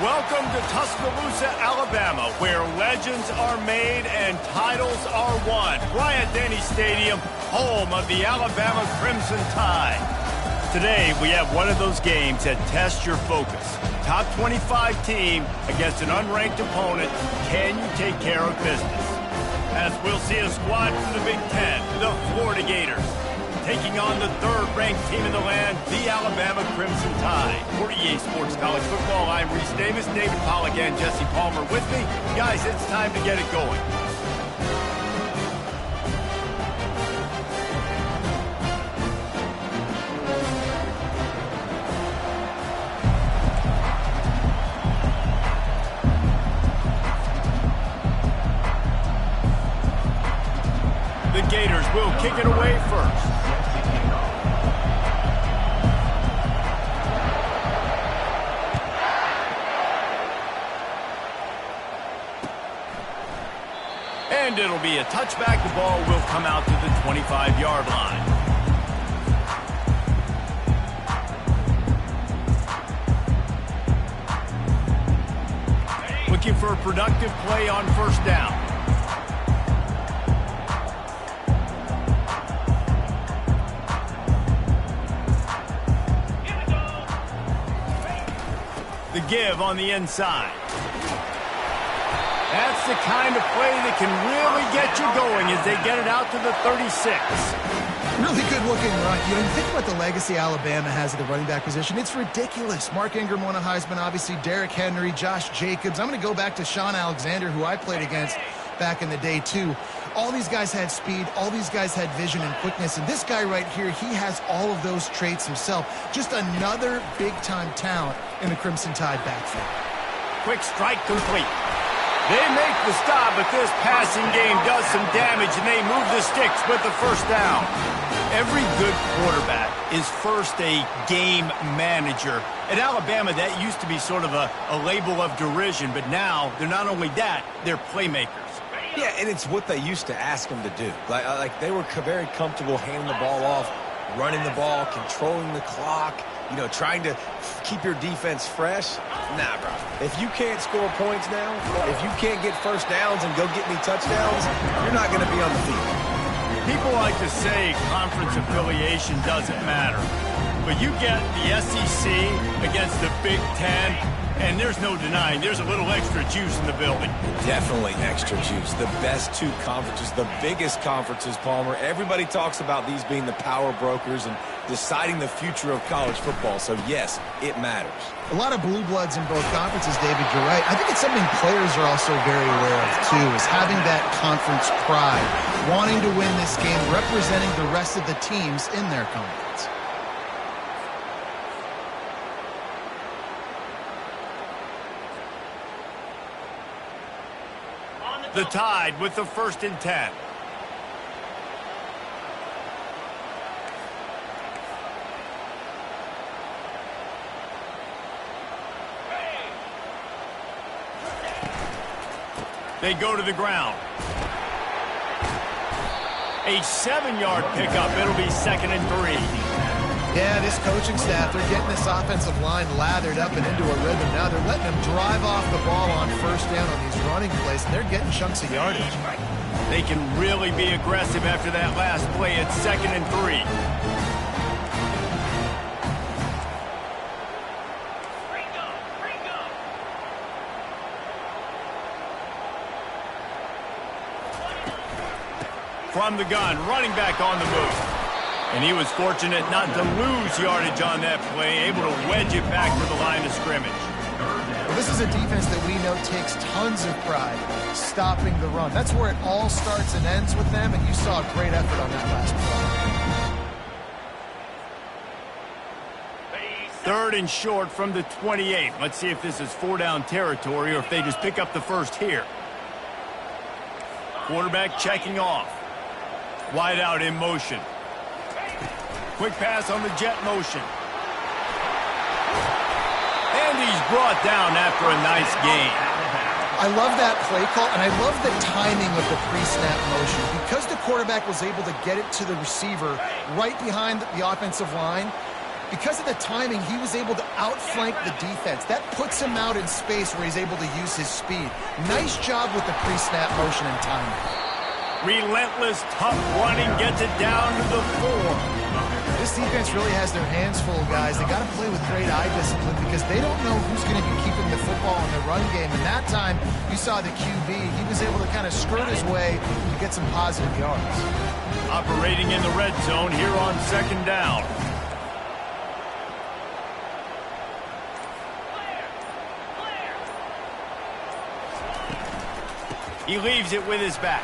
Welcome to Tuscaloosa, Alabama, where legends are made and titles are won. Bryant-Denny Stadium, home of the Alabama Crimson Tide. Today, we have one of those games that tests your focus. Top 25 team against an unranked opponent. Can you take care of business? As we'll see a squad from the Big Ten, the Florida Gators, taking on the third-ranked team in the land, the Alabama Crimson Tide. For EA Sports College Football, I'm Reese Davis, David Pollack, and Jesse Palmer with me. Guys, it's time to get it going. The Gators will kick it away first. And it'll be a touchback. The ball will come out to the 25-yard line. Looking for a productive play on first down. The give on the inside. That's the kind of play that can really get you going as they get it out to the 36. Really good-looking run. You know, you think about the legacy Alabama has at the running back position. It's ridiculous. Mark Ingram won a Heisman, obviously. Derrick Henry, Josh Jacobs. I'm going to go back to Sean Alexander, who I played against back in the day, too. All these guys had speed. All these guys had vision and quickness. And this guy right here, he has all of those traits himself. Just another big-time talent in the Crimson Tide backfield. Quick strike complete. They make the stop, but this passing game does some damage, and they move the sticks with the first down. Every good quarterback is first a game manager. At Alabama, that used to be sort of a label of derision, but now they're not only that, they're playmakers. Yeah, and it's what they used to ask them to do. Like they were very comfortable handing the ball off, running the ball, controlling the clock, you know, trying to keep your defense fresh. Nah, bro. If you can't score points now, if you can't get first downs and go get me touchdowns, you're not going to be on the field. People like to say conference affiliation doesn't matter. But you get the SEC against the Big Ten, and there's no denying there's a little extra juice in the building. Definitely extra juice. The best two conferences, the biggest conferences, Palmer. Everybody talks about these being the power brokers and deciding the future of college football. So, yes, it matters. A lot of blue bloods in both conferences, David, you're right. I think it's something players are also very aware of, too, is having that conference pride, wanting to win this game, representing the rest of the teams in their conference. The Tide with the 1st and 10. They go to the ground. A 7-yard pickup. It'll be 2nd and 3. Yeah, this coaching staff, they're getting this offensive line lathered up and into a rhythm now. They're letting them drive off the ball on first down on these running plays, and they're getting chunks of yardage. They can really be aggressive after that last play at 2nd and 3. From the gun, running back on the move. And he was fortunate not to lose yardage on that play, able to wedge it back to the line of scrimmage. Well, this is a defense that we know takes tons of pride stopping the run. That's where it all starts and ends with them, and you saw a great effort on that last play. 3rd and short from the 28. Let's see if this is 4-down territory or if they just pick up the first here. Quarterback checking off. Wide out in motion. Quick pass on the jet motion. And he's brought down after a nice gain. I love that play call, and I love the timing of the pre-snap motion. Because the quarterback was able to get it to the receiver right behind the offensive line, Because of the timing, he was able to outflank the defense. That puts him out in space where he's able to use his speed. Nice job with the pre-snap motion and timing. Relentless, tough running gets it down to the 4. This defense really has their hands full, guys. They got to play with great eye discipline because they don't know who's going to be keeping the football in the run game. And that time, you saw the QB. He was able to kind of skirt his way to get some positive yards. Operating in the red zone here on 2nd down. He leaves it with his back.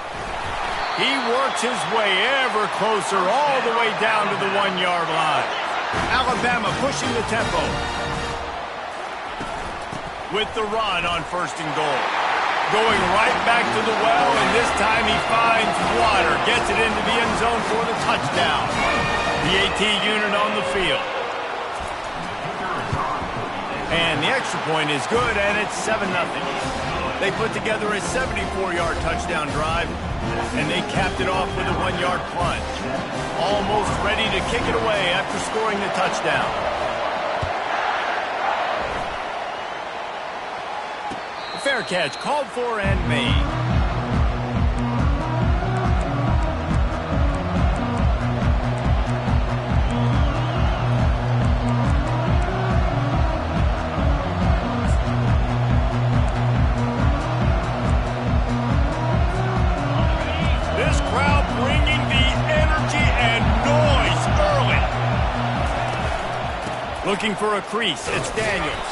He works his way ever closer all the way down to the 1-yard line. Alabama pushing the tempo. With the run on 1st and goal. Going right back to the well, and this time he finds water. Gets it into the end zone for the touchdown. The AT unit on the field. And the extra point is good, and it's 7-0. They put together a 74-yard touchdown drive, and they capped it off with a 1-yard plunge. Almost ready to kick it away after scoring the touchdown. Fair catch called for and made. Looking for a crease. It's Daniels.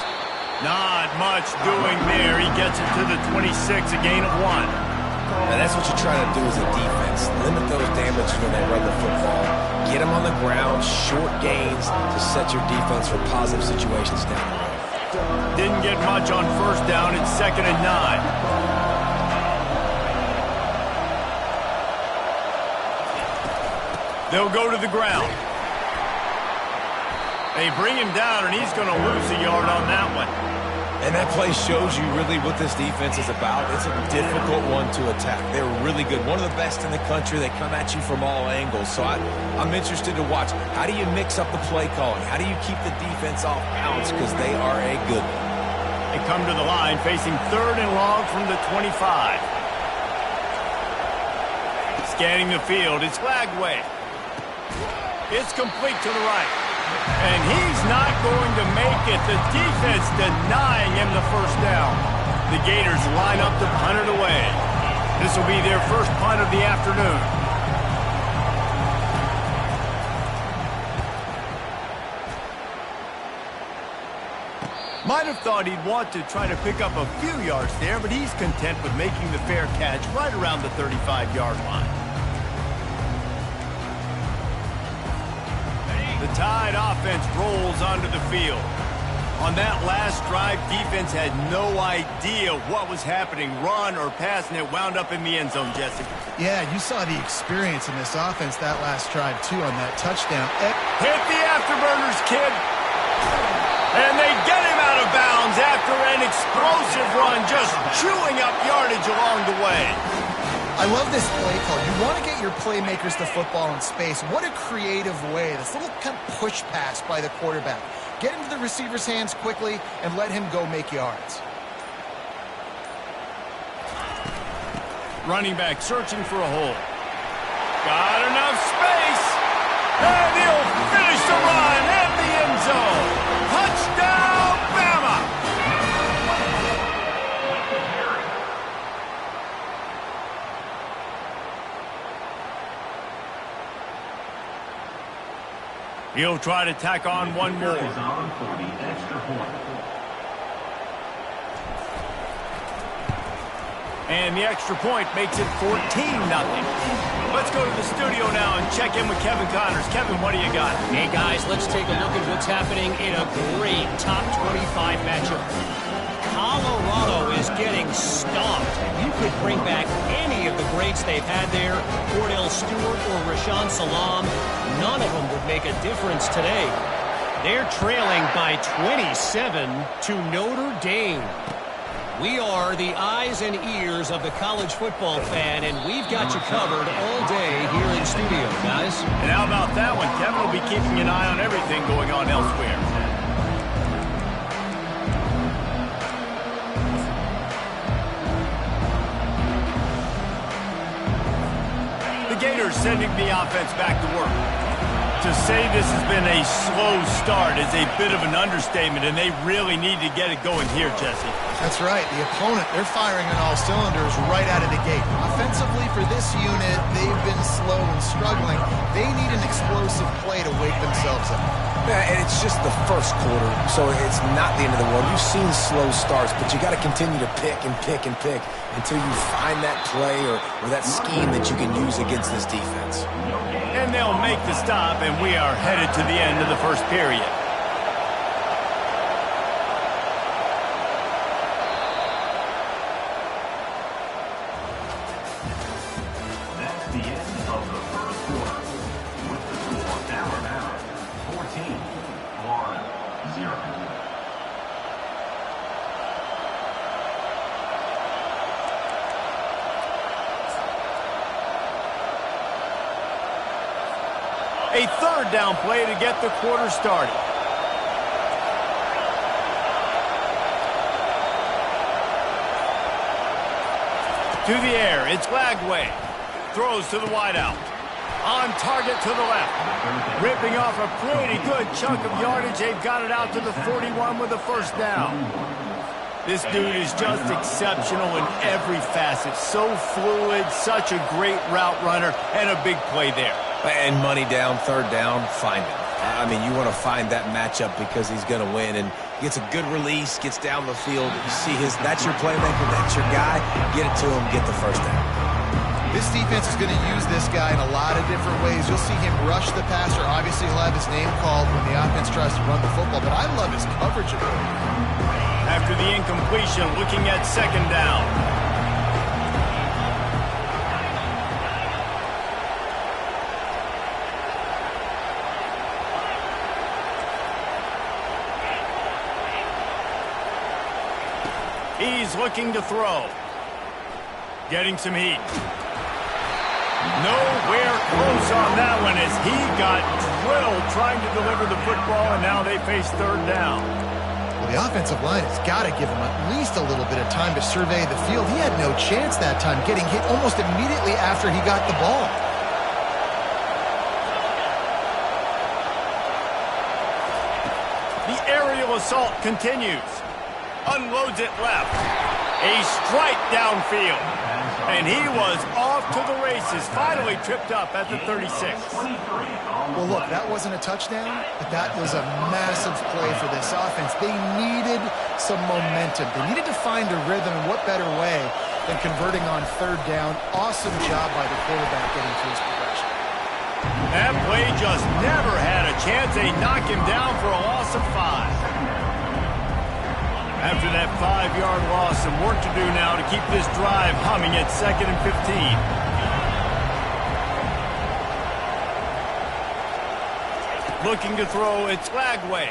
Not much doing there. He gets it to the 26, a gain of 1. Now that's what you're trying to do as a defense. Limit those damages when they run the football. Get them on the ground, short gains to set your defense for positive situations down the road. Didn't get much on 1st down. It's 2nd and 9. They'll go to the ground. They bring him down, and he's going to lose a yard on that one. And that play shows you really what this defense is about. It's a difficult one to attack. They're really good. One of the best in the country. They come at you from all angles. So I'm interested to watch. How do you mix up the play calling? How do you keep the defense off balance? Because they are a good one. They come to the line facing 3rd and long from the 25. Scanning the field. It's Lagway. It's complete to the right. And he's not going to make it. The defense denying him the 1st down. The Gators line up to punt it away. This will be their first punt of the afternoon. Might have thought he'd want to try to pick up a few yards there, but he's content with making the fair catch right around the 35-yard line. The Tide offense rolls onto the field. On that last drive, defense had no idea what was happening, run or pass, and it wound up in the end zone, Jesse. Yeah, you saw the experience in this offense that last drive, too, on that touchdown. Hit the afterburners, kid. And they get him out of bounds after an explosive run, just chewing up yardage along the way. I love this play call. You want to get your playmakers the football in space. What a creative way. This little kind of push pass by the quarterback. Get into the receiver's hands quickly and let him go make yards. Running back searching for a hole. Got enough space. And he'll finish the run at the end zone. Touchdown, Bama! He'll try to tack on one more. And the extra point makes it 14-0. Let's go to the studio now and check in with Kevin Connors. Kevin, what do you got? Hey, guys, let's take a look at what's happening in a great top 25 matchup. Colorado is getting stomped. You could bring back any of the greats they've had there, Cordell Stewart or Rashaan Salam. None of them would make a difference today. They're trailing by 27 to Notre Dame. We are the eyes and ears of the college football fan, and we've got you covered all day here in studio, guys. And how about that one? Kevin will be keeping an eye on everything going on elsewhere. The Gators sending the offense back to work. To say this has been a slow start is a bit of an understatement, and they really need to get it going here, Jesse. That's right. The opponent, they're firing on all cylinders right out of the gate. Offensively, for this unit, they've been slow and struggling. They need an explosive play to wake themselves up. Yeah, and it's just the first quarter, so it's not the end of the world. You've seen slow starts, but you got to continue to pick and pick and pick until you find that play or that scheme that you can use against this defense. And they'll make the stop, and we are headed to the end of the first period. That's the end of the first quarter. With the score, Alabama 14, Florida 0. A third down play to get the quarter started. To the air, it's Lagway. Throws to the wideout. On target to the left. Ripping off a pretty good chunk of yardage. They've got it out to the 41 with a first down. This dude is just exceptional in every facet. So fluid, such a great route runner, and a big play there. And money down, third down, find him. I mean, you want to find that matchup because he's going to win. And gets a good release, gets down the field. You see that's your playmaker, that's your guy. Get it to him, get the first down. This defense is going to use this guy in a lot of different ways. You'll see him rush the passer. Obviously, he'll have his name called when the offense tries to run the football. But I love his coverage ability. After the incompletion, looking at second down. He's looking to throw. Getting some heat. Nowhere close on that one as he got drilled trying to deliver the football, and now they face third down. Well, the offensive line has got to give him at least a little bit of time to survey the field. He had no chance that time, getting hit almost immediately after he got the ball. The aerial assault continues. Unloads it left. A strike downfield. And he was off to the races. Finally tripped up at the 36. Well, look, that wasn't a touchdown, but that was a massive play for this offense. They needed some momentum. They needed to find a rhythm, and what better way than converting on third down. Awesome job by the quarterback getting to his progression. That play just never had a chance. They knock him down for a loss of 5. After that 5-yard loss, some work to do now to keep this drive humming at 2nd and 15. Looking to throw, it's Lagway.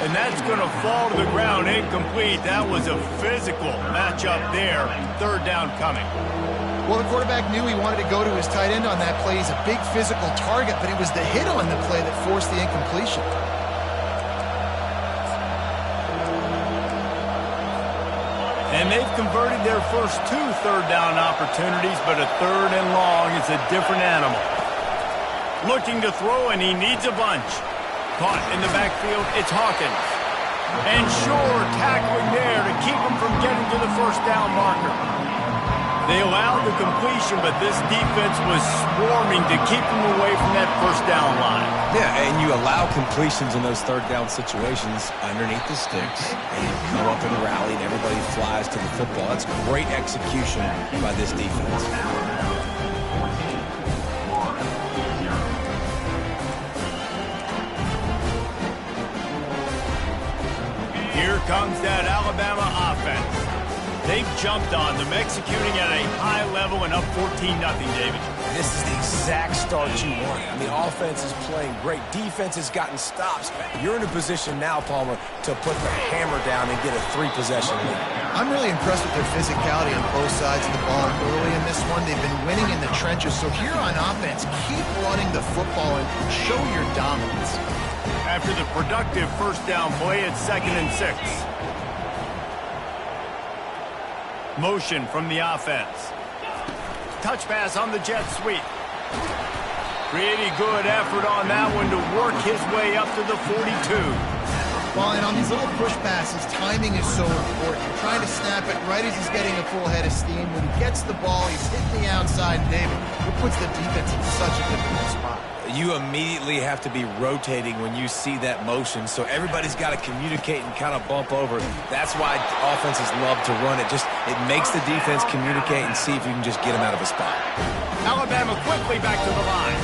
And that's going to fall to the ground incomplete. That was a physical matchup there. Third down coming. Well, the quarterback knew he wanted to go to his tight end on that play. He's a big physical target, but it was the hit on the play that forced the incompletion. And they've converted their first 2 third down opportunities, but a third and long is a different animal. Looking to throw, and he needs a bunch. Caught in the backfield, it's Hawkins. And sure, tackling there to keep him from getting to the first down marker. They allowed the completion, but this defense was swarming to keep them away from that first down line. Yeah, and you allow completions in those third down situations underneath the sticks, and you come up and rally, and everybody flies to the football. That's great execution by this defense. Here comes that Alabama offense. They've jumped on them, executing at a high level and up 14-0, David. This is the exact start you want. I mean, offense is playing great. Defense has gotten stops. You're in a position now, Palmer, to put the hammer down and get a 3-possession lead. I'm really impressed with their physicality on both sides of the ball. Early in this one, they've been winning in the trenches. So here on offense, keep running the football and show your dominance. After the productive first down play, it's 2nd and 6. Motion from the offense. Touch pass on the jet sweep. Pretty good effort on that one to work his way up to the 42. Well, and on these little push passes, timing is so important. You're trying to snap it right as he's getting a full head of steam. When he gets the ball, he's hitting the outside, David. It puts the defense in such a difficult spot. You immediately have to be rotating when you see that motion, so everybody's got to communicate and kind of bump over. That's why offenses love to run it. It makes the defense communicate and see if you can just get them out of a spot. Alabama quickly back to the line.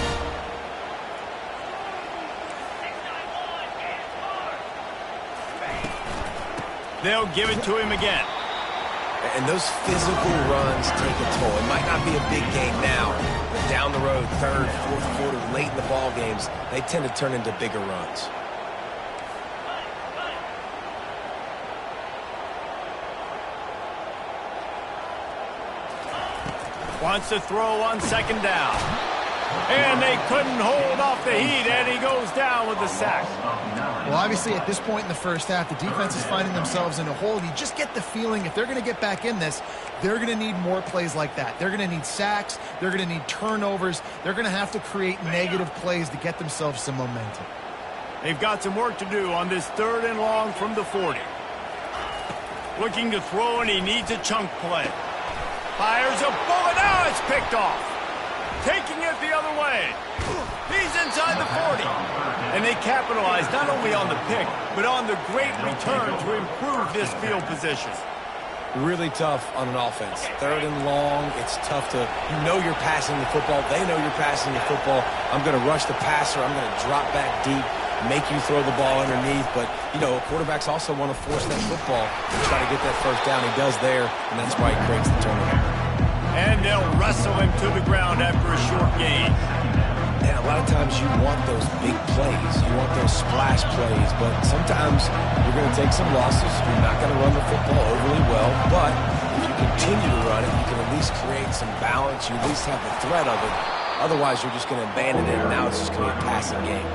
They'll give it to him again. And those physical runs take a toll. It might not be a big game now, but down the road, 3rd, 4th quarter, late in the ball games, they tend to turn into bigger runs. Wants to throw on 2nd down. And they couldn't hold off the heat, and he goes down with the sack. Well, obviously, at this point in the first half, the defense is finding themselves in a hole. You just get the feeling if they're going to get back in this, they're going to need more plays like that. They're going to need sacks. They're going to need turnovers. They're going to have to create negative plays to get themselves some momentum. They've got some work to do on this 3rd and long from the 40. Looking to throw, and he needs a chunk play. Fires a bullet. Now it's picked off. Taking it the other way. He's inside the 40. And they capitalize not only on the pick, but on the great return to improve this field position. Really tough on an offense. 3rd and long, it's tough to, you're passing the football. They know you're passing the football. I'm going to rush the passer. I'm going to drop back deep, make you throw the ball underneath. But, quarterbacks also want to force that football and try to get that first down. He does there, and that's why he creates the turnover. And they'll wrestle him to the ground after a short gain. And a lot of times you want those big plays. You want those splash plays. But sometimes you're going to take some losses. You're not going to run the football overly well. But if you continue to run it, you can at least create some balance. You at least have the threat of it. Otherwise, you're just going to abandon it, and now it's just going to be a passing game.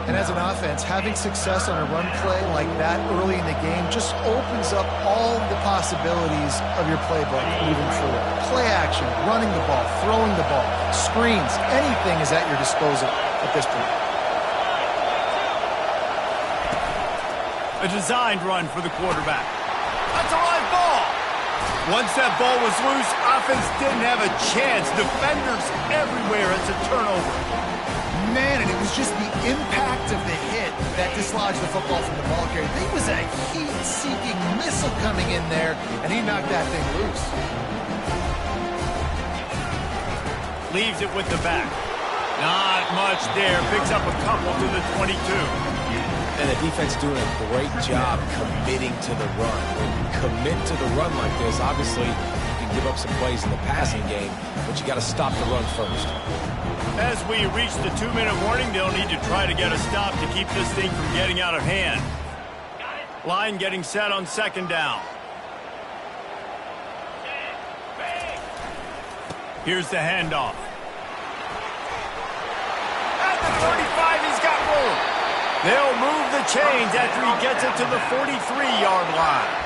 And as an offense, having success on a run play like that early in the game just opens up all the possibilities of your playbook moving forward. Play action, running the ball, throwing the ball, screens, anything is at your disposal at this point. A designed run for the quarterback. That's a live ball. Once that ball was loose, offense didn't have a chance. Defenders everywhere. It's a turnover. Man, and it was just the impact of the hit that dislodged the football from the ball carrier. There was a heat-seeking missile coming in there, and he knocked that thing loose. Leaves it with the back. Not much there. Picks up a couple to the 22. And the defense doing a great job committing to the run. When you commit to the run like this, obviously you can give up some plays in the passing game, but you got to stop the run first. As we reach the 2-minute warning, they'll need to try to get a stop to keep this thing from getting out of hand. Line getting set on 2nd down. Here's the handoff. At the 35, he's got room. They'll move the chains after he gets it to the 43-yard line.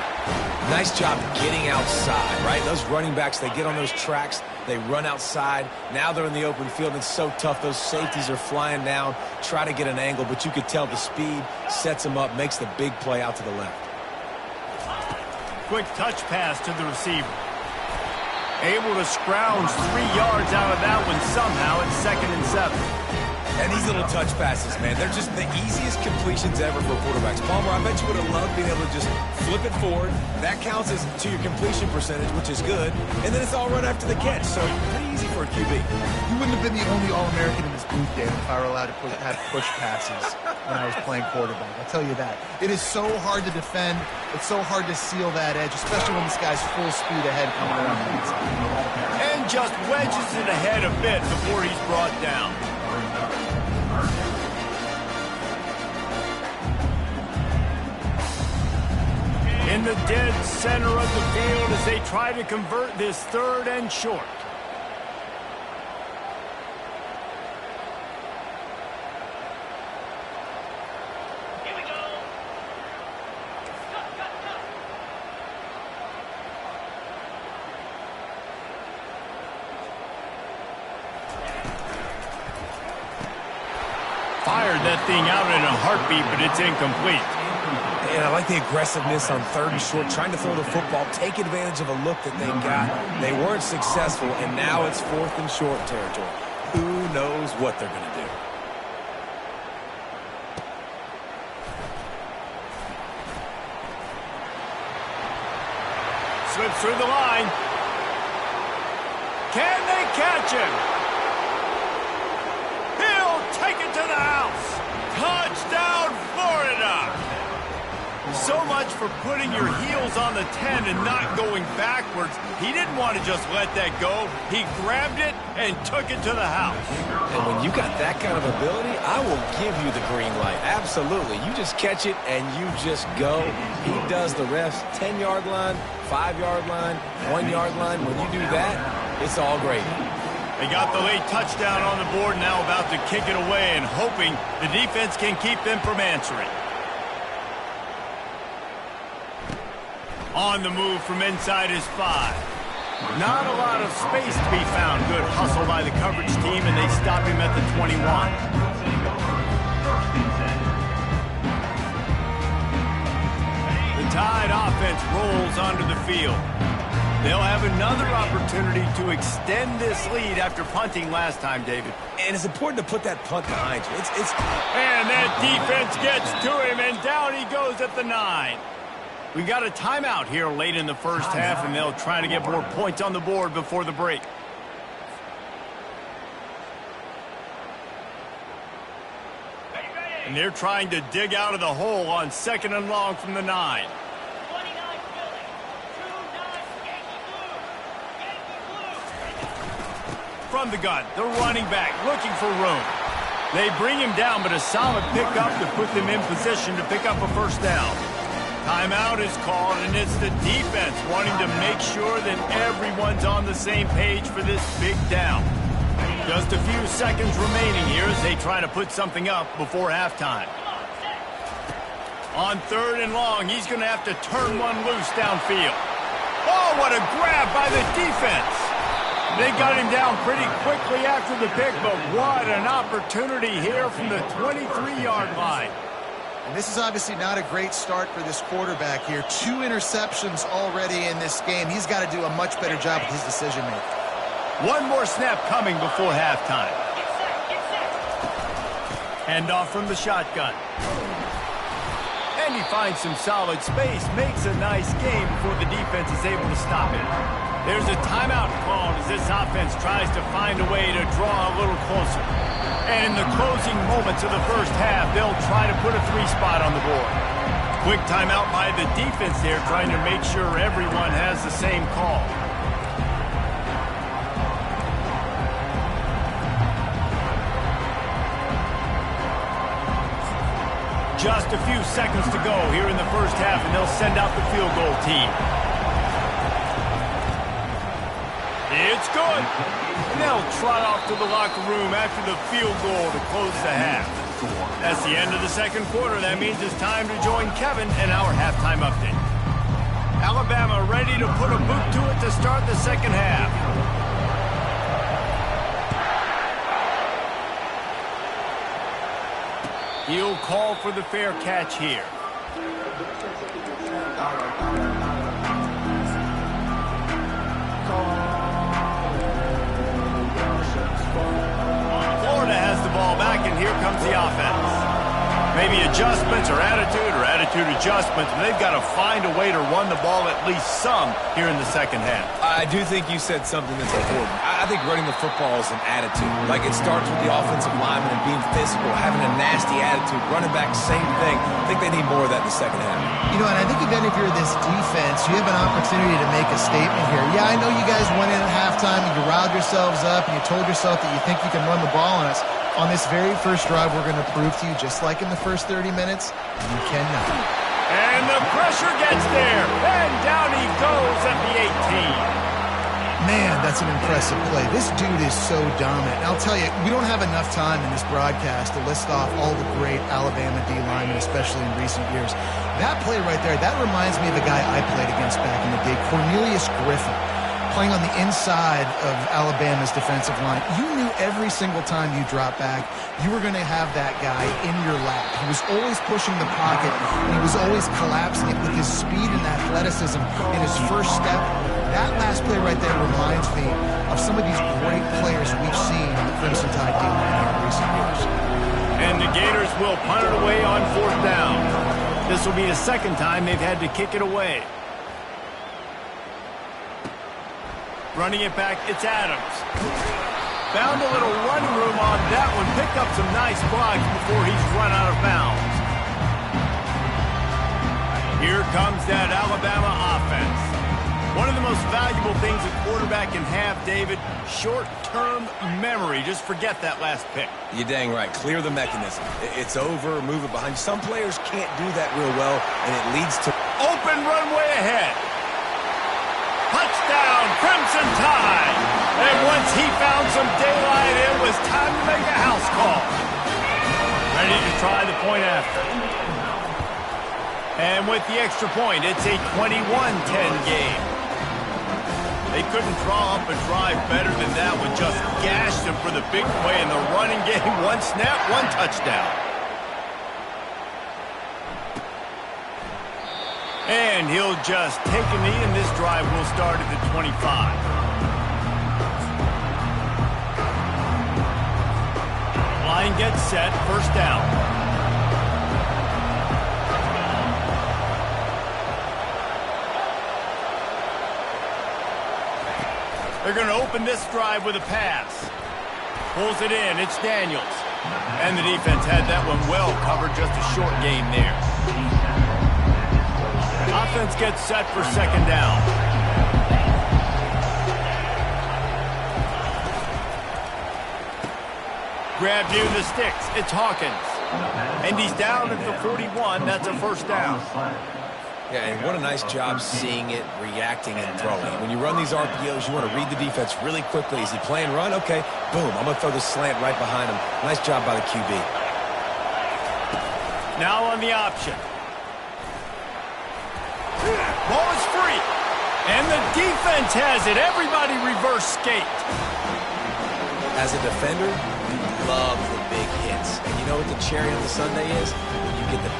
Nice job getting outside, right? Those running backs, they get on those tracks, they run outside. Now they're in the open field. It's so tough. Those safeties are flying down, try to get an angle, but you could tell the speed sets them up, makes the big play out to the left. Quick touch pass to the receiver. Able to scrounge 3 yards out of that one somehow. It's 2nd and 7. And these little touch passes, man, they're just the easiest completions ever for quarterbacks. Palmer, I bet you would have loved being able to just flip it forward. That counts as to your completion percentage, which is good. And then it's all run after the catch, so pretty easy for a QB. You wouldn't have been the only All-American in this booth, Dan, if I were allowed to have push passes when I was playing quarterback. I'll tell you that. It is so hard to defend. It's so hard to seal that edge, especially when this guy's full speed ahead coming around the inside. And just wedges it ahead a bit before he's brought down. In the dead center of the field as they try to convert this 3rd and short. Here we go. Fired that thing out in a heartbeat, but it's incomplete. And I like the aggressiveness on 3rd and short, trying to throw the football, take advantage of a look that they got. They weren't successful, and now it's 4th and short territory. Who knows what they're going to do? Slips through the line. Can they catch him? He'll take it to the house. Touchdown, Florida! So much for putting your heels on the 10 and not going backwards. He didn't want to just let that go. He grabbed it and took it to the house. And when you got that kind of ability, I will give you the green light. Absolutely. You just catch it and you just go. He does the refs 10-yard line, 5-yard line, 1-yard line. When you do that, it's all great. They got the late touchdown on the board, now about to kick it away and hoping the defense can keep them from answering. On the move from inside his 5. Not a lot of space to be found. Good hustle by the coverage team, and they stop him at the 21. The Tide offense rolls onto the field. They'll have another opportunity to extend this lead after punting last time, David. And it's important to put that punt behind you. And that defense gets to him, and down he goes at the 9. We got a timeout here late in the first half, and they'll try to get more points on the board before the break. And they're trying to dig out of the hole on 2nd and long from the 9. From the gun, the running back looking for room. They bring him down, but a solid pickup to put them in position to pick up a first down. Timeout is called, and it's the defense wanting to make sure that everyone's on the same page for this big down. Just a few seconds remaining here as they try to put something up before halftime. On 3rd and long, he's going to have to turn one loose downfield. Oh, what a grab by the defense! They got him down pretty quickly after the pick, but what an opportunity here from the 23-yard line. And this is obviously not a great start for this quarterback here. 2 interceptions already in this game. He's got to do a much better job with his decision-making. One more snap coming before halftime. Handoff from the shotgun. And he finds some solid space, makes a nice game before the defense is able to stop it. There's a timeout called as this offense tries to find a way to draw a little closer. And in the closing moments of the first half, they'll try to put a 3 spot on the board. Quick timeout by the defense there, trying to make sure everyone has the same call. Just a few seconds to go here in the first half, and they'll send out the field goal team. It's good. And they'll trot off to the locker room after the field goal to close the half. That's the end of the second quarter. That means it's time to join Kevin in our halftime update. Alabama ready to put a boot to it to start the second half. He'll call for the fair catch here. Florida has the ball back, and here comes the offense. Maybe adjustments or attitude adjustments, but they've got to find a way to run the ball at least some here in the second half. I do think you said something that's important. I think running the football is an attitude. Like, it starts with the offensive lineman and being physical, having a nasty attitude. Running back, same thing. I think they need more of that in the second half. You know, and I think even if you're this defense, you have an opportunity to make a statement here. Yeah, I know you guys went in at halftime and you riled yourselves up and you told yourself that you think you can run the ball on us. On this very first drive, we're going to prove to you, just like in the first 30 minutes, you cannot. And the pressure gets there, and down he goes at the 18. Man, that's an impressive play. This dude is so dominant. And I'll tell you, we don't have enough time in this broadcast to list off all the great Alabama D linemen, especially in recent years. That play right there, that reminds me of a guy I played against back in the day, Cornelius Griffin, playing on the inside of Alabama's defensive line. You knew every single time you dropped back, you were going to have that guy in your lap. He was always pushing the pocket, and he was always collapsing it with his speed and athleticism in his first step. That last play right there reminds me of some of these great players we've seen in the Crimson Tide D-line here in recent years. And the Gators will punt it away on 4th down. This will be the second time they've had to kick it away. Running it back, it's Adams. Found a little running room on that one. Picked up some nice blocks before he's run out of bounds. Here comes that Alabama offense. One of the most valuable things a quarterback can have, David, short-term memory. Just forget that last pick. You're dang right. Clear the mechanism. It's over, move it behind. Some players can't do that real well, and it leads to open runway ahead. Touchdown, Crimson Tide. And once he found some daylight, it was time to make a house call. Ready to try the point after. And with the extra point, it's a 21-10 game. They couldn't draw up a drive better than that one. Just gashed him for the big play in the running game. One snap, one touchdown. And he'll just take a knee, and this drive will start at the 25. Line gets set, first down. They're going to open this drive with a pass. Pulls it in, it's Daniels. And the defense had that one well covered, just a short game there. Offense gets set for second down. Grab near the sticks. It's Hawkins. And he's down at the 41. That's a first down. Yeah, and what a nice job seeing it, reacting, and throwing. When you run these RPOs, you want to read the defense really quickly. Is he playing run? Okay, boom. I'm going to throw the slant right behind him. Nice job by the QB. Now on the option. Ball is free. And the defense has it. Everybody reverse skate. As a defender, you love the big hits. And you know what the cherry on the sundae is? When you get the